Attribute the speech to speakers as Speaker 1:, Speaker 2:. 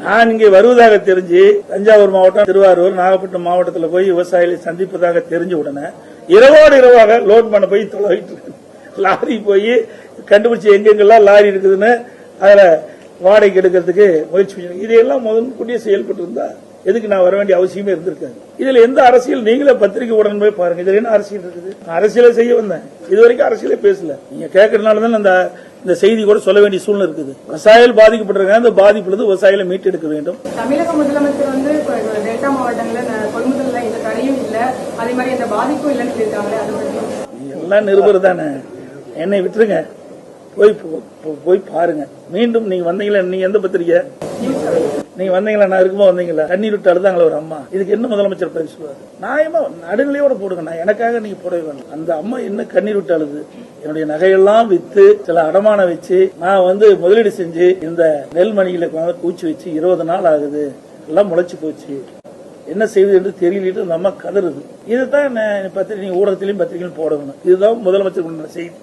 Speaker 1: நான் இங்கே வருவதாக தெரிஞ்சு தஞ்சாவூர் மாவட்டம், திருவாரூர், நாகப்பட்டினம் மாவட்டத்தில் போய் விவசாயிகளை சந்திப்பதாக தெரிஞ்ச உடனே இரவோடு இரவாக லோட் பண்ண போய் தொலைவிட்டு லாரி போய் கண்டுபிடிச்சு எங்கெங்கெல்லாம் லாரி இருக்குதுன்னு அதுல வாடகைக்கு எடுக்கிறதுக்கு முயற்சி பண்ணி இதையெல்லாம் முதன்கூட்டியே செயல்பட்டு இருந்தா எதுக்கு நான் வர வேண்டிய அவசியமே இருந்திருக்காது. இதுல எந்த அரசியல், நீங்களே பத்திரிகை உடனே போய் பாருங்க, இதுல என்ன அரசியல் இருக்குது? அரசியலை செய்ய வந்தேன், இதுவரைக்கும் அரசியலே பேசல. நீங்க கேட்கறதுனாலதான் இந்த செய்தி கூட சொல்ல வேண்டிய சூழ்நிலை இருக்குது. விவசாயிகள் பாதிக்கப்பட்டிருக்காங்க, அந்த பாதிப்புல விவசாயிகளை மீட்டெடுக்க வேண்டும்.
Speaker 2: தமிழக முதலமைச்சர் வந்து டெல்டா மாவட்டங்களில் கொள்முதல் எந்த தடையும் இல்ல, அதே மாதிரி எந்த பாதிப்பும் இல்லைன்னு சொல்லியிருக்காங்க.
Speaker 1: எல்லாம் நிருபர் தானே, என்னை விட்டுருங்க, போய் பாருங்க. மீண்டும் நீங்க வந்தீங்களா? நீங்க எந்த பத்திரிக்கை நீங்க வந்தீங்களா? நான் இருக்கும்போது வந்தீங்களா? தண்ணீர் விட்டு அழுதாங்களா ஒரு அம்மா, இதுக்கு என்ன முதலமைச்சர் பதில் சொல்லுவாரு? நியாயமா நடுநிலையோட போடுங்க, நான் எனக்காக நீங்க போடவே வேணும். அந்த அம்மா என்ன கண்ணீர் விட்டு அழுது, என்னுடைய நகையெல்லாம் வித்து சில அடமானம் வச்சு நான் முதலீடு செஞ்சு இந்த நெல்மணிகளை பூச்சி வச்சு 20 நாள் ஆகுது, எல்லாம் முளைச்சு போச்சு, என்ன செய்வது என்று தெரியல, அந்த அம்மா கதறுது. இதுதான் நீங்க ஊடகத்திலையும் பத்திரிகையிலும் போடணும். இதுதான் முதலமைச்சர் செய்தி.